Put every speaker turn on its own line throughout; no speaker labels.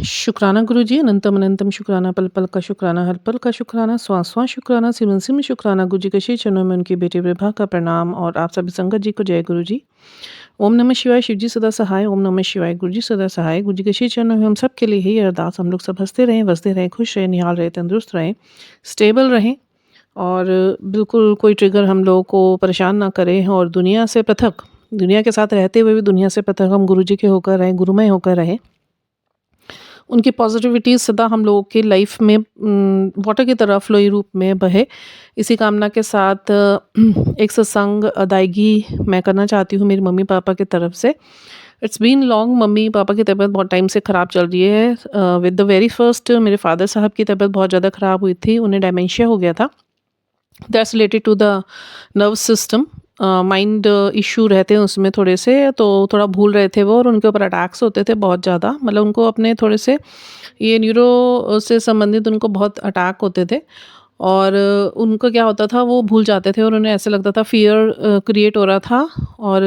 शुक्राना गुरुजी, अनंतम अनंतम शुक्राना, पल पल का शुक्राना, हर पल का शुक्राना, श्वास श्वास शुक्राना, सिमन सिमन शुक्राना। गुरुजी के श्री चरणों में उनकी बेटी विभा का प्रणाम और आप सभी संगत जी को जय गुरुजी। ओम नमः शिवाय, शिव जी सदा सहाय। ओम नमः शिवाय, गुरुजी सदा सहाय। गुरुजी के श्री चरणों में हम सब के लिए ही अरदास, हम लोग सब हंसते रहें, बसते रहें, खुश रहें, निहाल रहें, तंदुरुस्त रहें, स्टेबल रहें और बिल्कुल कोई ट्रिगर हम लोगों को परेशान ना करे और दुनिया से पृथक, दुनिया के साथ रहते हुए भी दुनिया से पृथक हम गुरुजी के होकर रहें, गुरुमय होकर रहें। उनकी पॉजिटिविटी सदा हम लोगों की लाइफ में वाटर की तरह फ्लोई रूप में बहे। इसी कामना के साथ एक सत्संग अदायगी मैं करना चाहती हूँ मेरी मम्मी पापा की तरफ से। It's been long, mummy papa की तबीयत बहुत टाइम से ख़राब चल रही है। विद द वेरी फर्स्ट मेरे फादर साहब की तबीयत बहुत ज़्यादा ख़राब हुई थी, उन्हें डेमेंशिया हो गया था। That's related to the nervous system. Mind issue रहते हैं उसमें थोड़े से, तो थोड़ा भूल रहे थे वो और उनके ऊपर अटैक्स होते थे बहुत ज़्यादा। मतलब उनको अपने थोड़े से ये न्यूरो से संबंधित उनको बहुत अटैक होते थे और उनको क्या होता था, वो भूल जाते थे और उन्हें ऐसे लगता था फियर क्रिएट हो रहा था और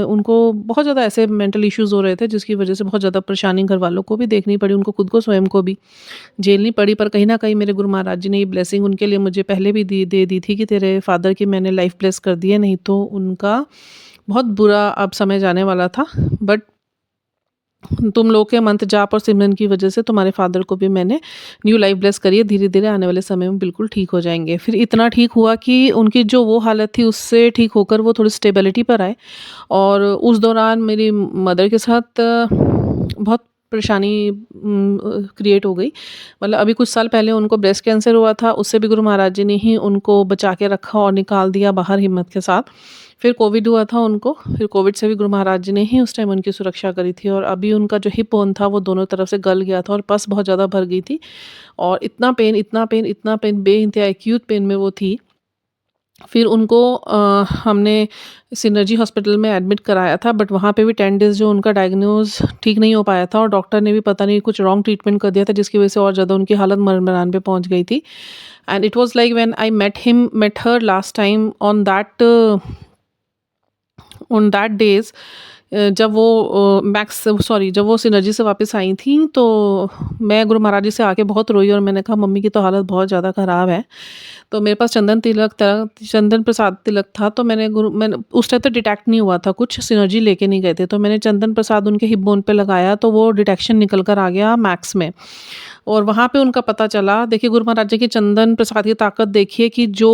उनको बहुत ज़्यादा ऐसे मेंटल इश्यूज़ हो रहे थे जिसकी वजह से बहुत ज़्यादा परेशानी घर वालों को भी देखनी पड़ी, उनको खुद को स्वयं को भी झेलनी पड़ी। पर कहीं न कहीं मेरे गुरु महाराज जी ने ये ब्लेसिंग उनके लिए मुझे पहले भी दे दी थी कि तेरे फादर की मैंने लाइफ ब्लेस कर दी है, नहीं तो उनका बहुत बुरा अब समय जाने वाला था। बट तुम लोग के मंत्र जाप और सिमरन की वजह से तुम्हारे फादर को भी मैंने न्यू लाइफ ब्लेस करी है, धीरे-धीरे आने वाले समय में बिल्कुल ठीक हो जाएँगे। फिर इतना ठीक हुआ कि उनकी जो वो हालत थी उससे ठीक होकर वो थोड़ी स्टेबिलिटी पर आए और उस दौरान मेरी मदर के साथ बहुत परेशानी क्रिएट हो गई। मतलब अभी कुछ साल पहले उनको ब्रेस्ट कैंसर हुआ था, उससे भी गुरु महाराज जी ने ही उनको बचा के रखा और निकाल दिया बाहर हिम्मत के साथ। फिर कोविड हुआ था उनको, फिर कोविड से भी गुरु महाराज जी ने ही उस टाइम उनकी सुरक्षा करी थी और अभी उनका जो हिप बोन था वो दोनों तरफ से गल गया था और पस बहुत ज़्यादा भर गई थी और इतना पेन, इतना पेन, इतना पेन, बेइंतहा एक्यूट पेन में वो थी। फिर उनको हमने सिनर्जी हॉस्पिटल में एडमिट कराया था, बट वहाँ पे भी 10 डेज़ जो उनका डायग्नोज़ ठीक नहीं हो पाया था और डॉक्टर ने भी पता नहीं कुछ रॉन्ग ट्रीटमेंट कर दिया था जिसकी वज़ह से और ज़्यादा उनकी हालत मरण-मरान पे पहुँच गई थी। And it was like when I met her last time on that days, जब वो जब वो सिनर्जी से वापस आई थी, तो मैं गुरु महाराज जी से आके बहुत रोई और मैंने कहा मम्मी की तो हालत बहुत ज़्यादा ख़राब है। तो मेरे पास चंदन प्रसाद तिलक था, तो मैंने उस टाइम तो डिटेक्ट नहीं हुआ था कुछ, सिनर्जी लेके नहीं गए थे, तो मैंने चंदन प्रसाद उनके हिप बोन पे लगाया तो वो डिटेक्शन निकल कर आ गया मैक्स में और वहाँ पे उनका पता चला। देखिए गुरु महाराज जी की चंदन प्रसाद की ताकत देखिए कि जो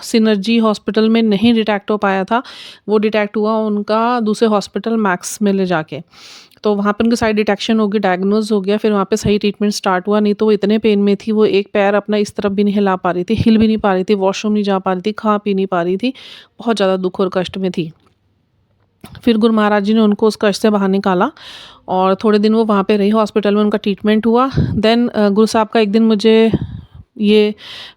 सिनर्जी हॉस्पिटल में नहीं डिटेक्ट हो पाया था, वो डिटेक्ट हुआ उनका दूसरे हॉस्पिटल मैक्स में ले जाके। तो वहाँ पे उनकी सारी डिटेक्शन हो गई, डायग्नोज़ हो गया, फिर वहाँ पे सही ट्रीटमेंट स्टार्ट हुआ। नहीं तो वो इतने पेन में थी, वो एक पैर अपना इस तरफ भी नहीं हिला पा रही थी, हिल भी नहीं पा रही थी, वॉशरूम नहीं जा पा रही थी, खा पी नहीं पा रही थी, बहुत ज़्यादा दुःख और कष्ट में थी। फिर गुरु महाराज जी ने उनको उस कष्ट से बाहर निकाला और थोड़े दिन वो वहाँ पे रही, हॉस्पिटल में उनका ट्रीटमेंट हुआ। देन गुरु साहब का एक दिन मुझे ये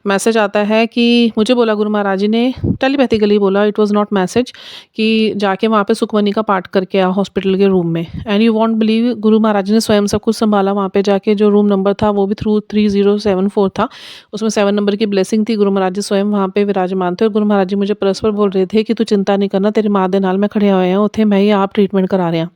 मैसेज आता है कि मुझे बोला गुरु महाराज जी ने, टेलीपैथिकली बोला, इट वाज़ नॉट मैसेज, कि जाके वहाँ पे सुखमनी का पाठ करके आ हॉस्पिटल के रूम में। And you won't believe, Guru Maharaj जी ने स्वयं सब कुछ संभाला। वहाँ पे जाके जो रूम नंबर था वो भी थ्रू 3074 था, उसमें 7 नंबर की ब्लेसिंग थी। गुरु महाराज जी स्वयं वहाँ पे विराजमान थे और गुरु महाराज जी मुझे परस्पर बोल रहे थे कि तू चिंता नहीं करना, तेरी माँ दे नाल में खड़े हुए हैं उत्थे, मैं ही आप ट्रीटमेंट करा रहे हैं।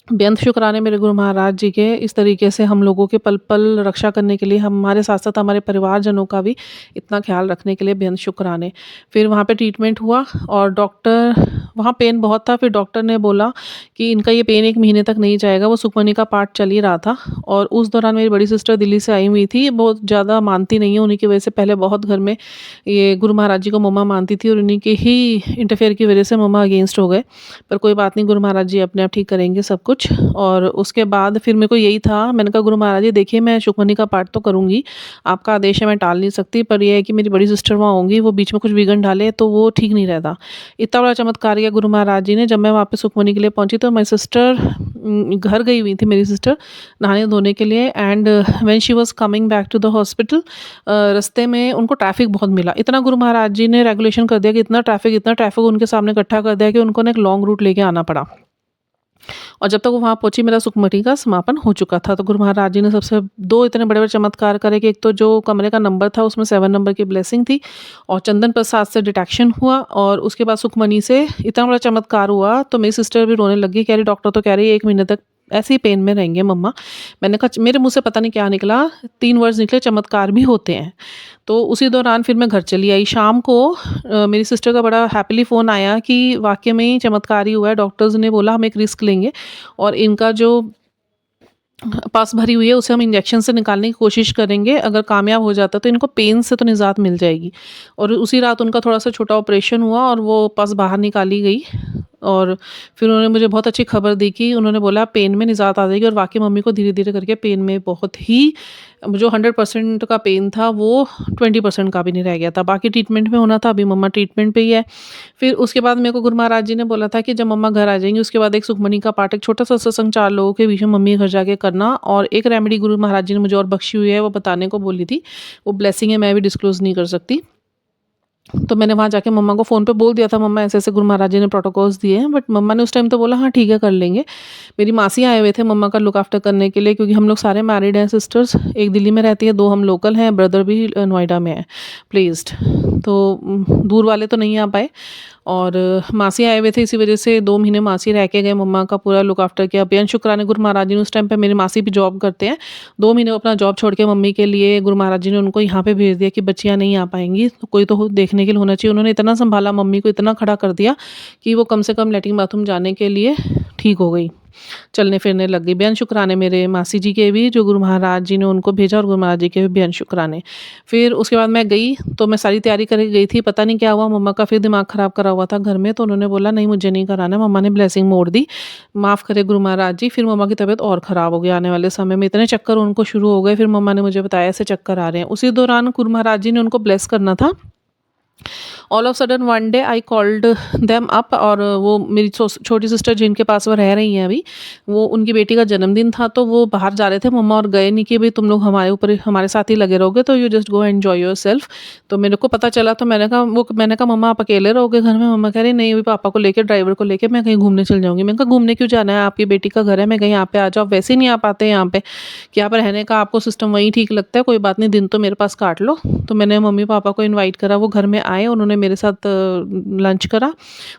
बेअंत शुक्राने मेरे गुरु महाराज जी के, इस तरीके से हम लोगों के पल-पल रक्षा करने के लिए, हमारे साथ-साथ हमारे परिवारजनों का भी इतना ख़्याल रखने के लिए बेअंत शुक्राने। फिर वहाँ पे ट्रीटमेंट हुआ और डॉक्टर, वहाँ पेन बहुत था, फिर डॉक्टर ने बोला कि इनका ये पेन 1 महीने तक नहीं जाएगा। वो सुखमनी का पाठ चल ही रहा था और उस दौरान मेरी बड़ी सिस्टर दिल्ली से आई हुई थी। बहुत ज़्यादा मानती नहीं है, उन्हीं की वजह से पहले बहुत घर में ये गुरु महाराज जी को मम्मा मानती थी और उन्हीं के ही इंटरफेयर की वजह से मम्मा अगेंस्ट हो गए। पर कोई बात नहीं, गुरु महाराज जी अपने आप ठीक करेंगे सब कुछ। और उसके बाद फिर मेरे को यही था, मैंने कहा गुरु महाराज जी देखिए, मैं सुखमनी का पाठ तो करूँगी, आपका आदेश है, मैं टाल नहीं सकती, पर ये है कि मेरी बड़ी सिस्टर वहाँ होंगी, वो बीच में कुछ विघ्न डाले तो वो ठीक नहीं रहता। इतना बड़ा चमत्कार किया गुरु महाराज जी ने। जब मैं वहाँ पे सुखमनी के लिए पहुँची तो मेरी सिस्टर घर गई हुई थी, मेरी सिस्टर नहाने धोने के लिए। And when she was coming back to the hospital, रास्ते में उनको ट्रैफिक बहुत मिला। इतना गुरु महाराज जी ने रेगुलेशन कर दिया कि इतना ट्रैफिक उनके सामने इकट्ठा कर दिया कि उनको ना एक लॉन्ग रूट लेके आना पड़ा। और जब तक वो वहाँ पहुँची, मेरा सुखमनी का समापन हो चुका था। तो गुरु महाराज जी ने सबसे 2 इतने बड़े-बड़े चमत्कार करे कि एक तो जो कमरे का नंबर था उसमें 7 नंबर की ब्लेसिंग थी और चंदन प्रसाद से डिटेक्शन हुआ और उसके बाद सुखमनी से इतना बड़ा चमत्कार हुआ। तो मेरी सिस्टर भी रोने लगी, कह रही डॉक्टर तो कह रही है 1 महीने तक ऐसे ही पेन में रहेंगे मम्मा। मैंने कहा मेरे मुँह से पता नहीं क्या निकला, 3 वर्ड्स निकले, चमत्कार भी होते हैं। तो उसी दौरान फिर मैं घर चली आई। शाम को मेरी सिस्टर का बड़ा हैपीली फ़ोन आया कि वाक़ई में ही चमत्कार ही हुआ है, डॉक्टर्स ने बोला हम एक रिस्क लेंगे और इनका जो पस भरी हुई है उसे हम इंजेक्शन से निकालने की कोशिश करेंगे, अगर कामयाब हो जाता है तो इनको पेन से तो निजात मिल जाएगी। और उसी रात उनका थोड़ा-सा छोटा ऑपरेशन हुआ और वो पस बाहर निकाली गई और फिर उन्होंने मुझे बहुत अच्छी खबर दी कि उन्होंने बोला पेन में निजात आ जाएगी और वाक़ई मम्मी को धीरे-धीरे करके पेन में बहुत ही जो 100% का पेन था वो 20% का भी नहीं रह गया था। बाकी ट्रीटमेंट में होना था, अभी मम्मा ट्रीटमेंट पे ही है। फिर उसके बाद मेरे को गुरु महाराज जी ने बोला था कि जब मम्मा घर आ जाएँगी उसके बाद एक सुखमनी का पाठ, एक छोटा-सा सत्संग 4 लोगों के बीच में मम्मी के घर जाके करना और एक रेमेडी गुरु महाराज जी ने मुझे और बख्शी हुई है, वो बताने को बोली थी। वो ब्लेसिंग है, मैं भी डिस्क्लोज़ नहीं कर सकती। तो मैंने वहाँ जाके मम्मा को फ़ोन पे बोल दिया था, मम्मा ऐसे-ऐसे गुरु महाराज जी ने प्रोटोकॉल्स दिए हैं, बट मम्मा ने उस टाइम तो बोला हाँ ठीक है, कर लेंगे। मेरी मासी आए हुए थे मम्मा का लुक आफ्टर करने के लिए, क्योंकि हम लोग सारे मैरिड हैं सिस्टर्स, एक दिल्ली में रहती है, 2 हम लोकल हैं, ब्रदर भी नोएडा में है प्लेस्ड। तो दूर वाले तो नहीं आ पाए और मासी आए हुए थे, इसी वजह से 2 महीने मासी रह के गए, मम्मा का पूरा लुक आफ्टर किया। बेअंत शुक्राने गुरु महाराज जी ने उस टाइम पे, मेरी मासी भी जॉब करते हैं, 2 महीने वो अपना जॉब छोड़ के मम्मी के लिए गुरु महाराज जी ने उनको यहाँ पे भेज दिया कि बच्चियाँ नहीं आ पाएँगी, तो कोई तो देखने के लिए होना चाहिए। उन्होंने इतना सँभाला, मम्मी को इतना खड़ा कर दिया कि वो कम से कम लैट्रिन बाथरूम जाने के लिए ठीक हो गई, चलने-फिरने लग गई। बेअंत शुक्राने मेरे मासी जी के भी, जो गुरु महाराज जी ने उनको भेजा, और गुरु महाराज जी के भी बेअंत शुक्राने। फिर उसके बाद मैं गई, तो मैं सारी तैयारी करके गई थी, पता नहीं क्या हुआ, मम्मा का फिर दिमाग ख़राब करा हुआ था घर में, तो उन्होंने बोला नहीं मुझे नहीं कराना है, मम्मा ने ब्लेसिंग मोड़ दी, माफ़ करे गुरु महाराज जी। फिर मम्मा की तबीयत और ख़राब हो गई, आने वाले समय में इतने चक्कर उनको शुरू हो गए, फिर मम्मा ने मुझे बताया ऐसे चक्कर आ रहे हैं। उसी दौरान गुरु महाराज जी ने उनको ब्लेस करना था। All of sudden one day I called them up, और वो मेरी छोटी सिस्टर जिनके पास वो रह रही हैं अभी, वो उनकी बेटी का जन्मदिन था, तो वो बाहर जा रहे थे मम्मा, और गए नहीं कि भाई तुम लोग हमारे ऊपर हमारे साथ ही लगे रहोगे, तो you just go enjoy yourself. तो मेरे को पता चला, तो मैंने कहा मम्मा आप अकेले रहोगे घर में? मम्मा कह रही नहीं, अभी पापा को लेके, ड्राइवर को लेके मैं कहीं घूमने चल जाऊँगी। मैंने कहा घूमने क्यों जाना है, आपकी बेटी का घर है, मैं कहीं यहाँ पे आ जाओ, आप वैसे ही नहीं आ पाते यहाँ पे, कि यहाँ पे रहने का आपको सिस्टम वहीं ठीक लगता है, कोई बात नहीं, दिन तो मेरे पास काट लो। तो मैंने मम्मी पापा को इनवाइट करा, वो घर में आए, उन्होंने मेरे साथ लंच करा,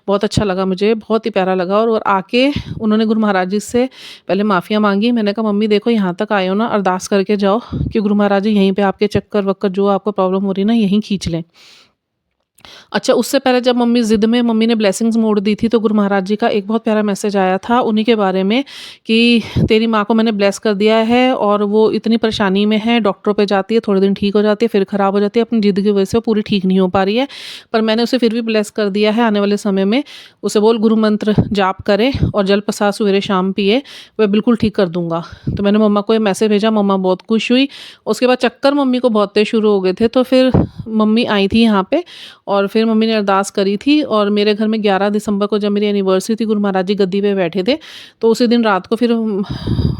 बहुत अच्छा लगा मुझे, बहुत ही प्यारा लगा। और आके उन्होंने गुरु महाराज जी से पहले माफ़िया मांगी। मैंने कहा मम्मी देखो यहाँ तक आए हो ना, अरदास करके जाओ कि गुरु महाराज जी यहीं पे आपके चक्कर वक्कर जो आपको प्रॉब्लम हो रही है ना, यहीं खींच लें। अच्छा, उससे पहले जब मम्मी ज़िद में मम्मी ने ब्लेसिंग्स मोड़ दी थी, तो गुरु महाराज जी का एक बहुत प्यारा मैसेज आया था उन्हीं के बारे में कि तेरी माँ को मैंने ब्लेस कर दिया है और वो इतनी परेशानी में है, डॉक्टरों पे जाती है, थोड़े दिन ठीक हो जाती है, फिर ख़राब हो जाती है, अपनी ज़िद की वजह से वो पूरी ठीक नहीं हो पा रही है, पर मैंने उसे फिर भी ब्लेस कर दिया है। आने वाले समय में उसे बोल गुरु मंत्र जाप करे और जल प्रसाद सवेरे शाम पिए, वह बिल्कुल ठीक कर दूँगा। तो मैंने मम्मा को ये मैसेज भेजा, मम्मा बहुत खुश हुई। उसके बाद चक्कर मम्मी को बहुत तेज़ शुरू हो गए थे, तो फिर मम्मी आई थी यहाँ पे, और फिर मम्मी ने अरदास करी थी, और मेरे घर में 11 दिसंबर को जब मेरी एनिवर्सरी थी, गुरु महाराज जी गद्दी पे बैठे थे, तो उसी दिन रात को फिर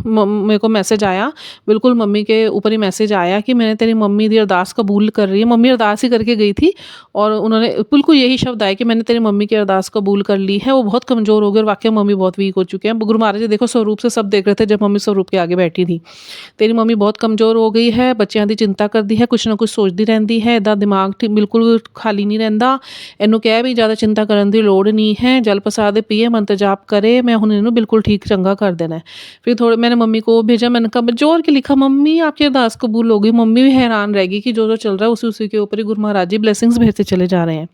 मेरे को मैसेज आया, बिल्कुल मम्मी के ऊपर ही मैसेज आया कि मैंने तेरी मम्मी दी अरदास कबूल कर रही है। मम्मी अरदास ही करके गई थी और उन्होंने बिल्कुल यही शब्द आए कि मैंने तेरी मम्मी की अरदास कबूल कर ली है। वो बहुत कमज़ोर हो गए और वाक़ई मम्मी बहुत वीक हो चुके हैं। गुरु महाराज जी देखो स्वरूप से सब देख रहे थे जब मम्मी स्वरूप के आगे बैठी थी। तेरी मम्मी बहुत कमज़ोर हो गई है, बच्चों की चिंता करती है, कुछ ना कुछ सोचती रहती है, इदा दिमाग बिल्कुल खाली नहीं रहिंदा। इनू कह भी ज़्यादा चिंता करने की लोड़ नहीं है, जल प्रसाद पीए, मंत्र जाप करे, मैं हुण इनू बिल्कुल ठीक चंगा कर देना है। फिर थोड़े मैंने मम्मी को भेजा, मैंने कहा जोर के लिखा मम्मी आपकी अरदास कबूल हो गई। मम्मी भी हैरान रह गई कि जो चल रहा है उसी के ऊपर ही गुरु महाराज जी ब्लेसिंग्स भेजते चले जा रहे हैं।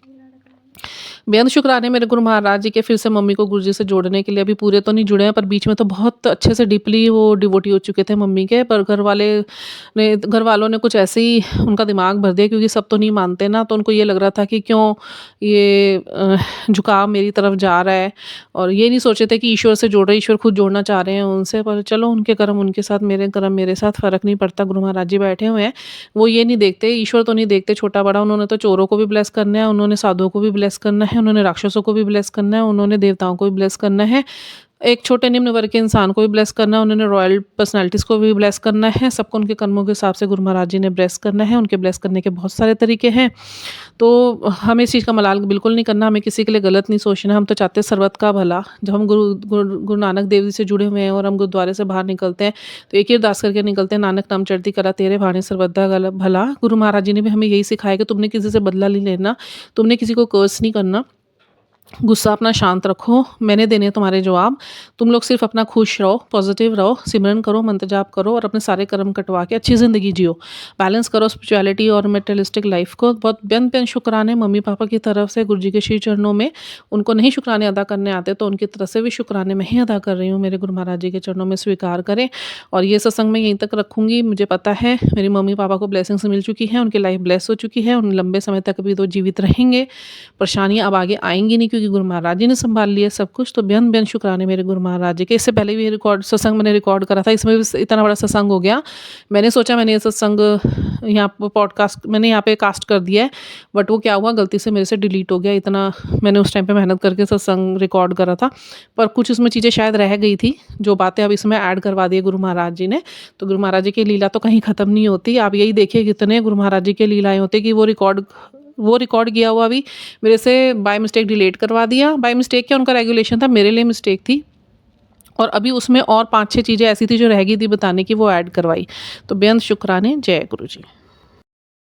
बेअंत शुक्राने मेरे गुरु महाराज जी के, फिर से मम्मी को गुरु जी से जोड़ने के लिए। अभी पूरे तो नहीं जुड़े हैं, पर बीच में तो बहुत अच्छे से डीपली वो डिवोटी हो चुके थे मम्मी के, पर घर वालों ने कुछ ऐसे ही उनका दिमाग भर दिया, क्योंकि सब तो नहीं मानते ना, तो उनको ये लग रहा था कि क्यों ये झुकाव मेरी तरफ जा रहा है, और ये नहीं सोचे थे कि ईश्वर से जोड़ रहे, ईश्वर खुद जोड़ना चाह रहे हैं उनसे। पर चलो, उनके कर्म उनके साथ, मेरे कर्म मेरे साथ, फ़र्क नहीं पड़ता। गुरु महाराज जी बैठे हुए हैं, वो ये नहीं देखते, ईश्वर तो नहीं देखते छोटा बड़ा, उन्होंने तो चोरों को भी ब्लेस करना है, उन्होंने साधुओं को भी ब्लेस करना है, उन्होंने राक्षसों को भी ब्लेस करना है, उन्होंने देवताओं को भी ब्लेस करना है, एक छोटे निम्न वर्ग के इंसान को भी ब्लेस करना है, उन्होंने रॉयल पर्सनैलिटीज़ को भी ब्लेस करना है। सबको उनके कर्मों के हिसाब से गुरु महाराज जी ने ब्लेस करना है। उनके ब्लेस करने के बहुत सारे तरीके हैं, तो हमें इस चीज़ का मलाल बिल्कुल नहीं करना, हमें किसी के लिए गलत नहीं सोचना। हम तो चाहते हैं सर्वत का भला। जब हम गुरु नानक देव जी से जुड़े हुए हैं और हम गुरुद्वारे से बाहर निकलते हैं, तो एक ही अरदास करके निकलते हैं, नानक नाम चढ़ती करा तेरे भाने सर्वत दा भला। गुरु महाराज जी ने भी हमें यही सिखाया कि तुमने किसी से बदला नहीं लेना, तुमने किसी को कर्स नहीं करना, गुस्सा अपना शांत रखो, मैंने देने हैं तुम्हारे जवाब। तुम लोग सिर्फ़ अपना खुश रहो, पॉज़िटिव रहो, सिमरन करो, मंत्र जाप करो और अपने सारे कर्म कटवा के अच्छी ज़िंदगी जियो। बैलेंस करो स्पिरिचुअलिटी और मटेरियलिस्टिक लाइफ़ को। बहुत बेन-बेन शुक्राने मम्मी-पापा की तरफ से गुरुजी के श्री चरणों में। उनको नहीं शुक्राने अदा करने आते तो उनकी तरफ से भी शुक्राने मैं ही अदा कर रही हूँ। मेरे गुरु महाराज जी के चरणों में स्वीकार करें और ये सत्संग मैं यहीं तक रखूँगी। मुझे पता है मेरी मम्मी-पापा को ब्लेसिंग्स मिल चुकी हैं, उनकी लाइफ़ ब्लेस हो चुकी है, उन लंबे समय तक भी तो जीवित रहेंगे। परेशानियाँ अब आगे आएँगी नहीं क्योंकि गुरु महाराज जी ने सँभाल लिया सब कुछ। तो बेन-बेन शुक्राने मेरे गुरु महाराज जी के। इससे पहले भी ये रिकॉर्ड सत्संग मैंने रिकॉर्ड करा था, इसमें भी इतना बड़ा सत्संग हो गया। मैंने सोचा मैंने ये सत्संग यहाँ पे पॉडकास्ट मैंने यहाँ पे कास्ट कर दिया है, बट वो क्या हुआ गलती से मेरे से डिलीट हो गया। इतना मैंने उस टाइम पे मेहनत करके सत्संग रिकॉर्ड करा था, पर कुछ उसमें चीज़ें शायद रह गई थी, जो बातें अब इसमें ऐड करवा दी है गुरु महाराज जी ने। तो गुरु महाराज जी की लीला तो कहीं ख़त्म नहीं होती। आप यही देखिए कितने गुरु महाराज जी की लीलाएँ होती हैं कि वो रिकॉर्ड किया हुआ भी मेरे से बाय मिस्टेक डिलीट करवा दिया। बाय मिस्टेक क्या, उनका रेगुलेशन था, मेरे लिए मिस्टेक थी। और अभी उसमें और 5-6 चीज़ें ऐसी थी जो रह गई थी बताने की, वो ऐड करवाई। तो बेअंत शुक्राने। जय गुरु जी।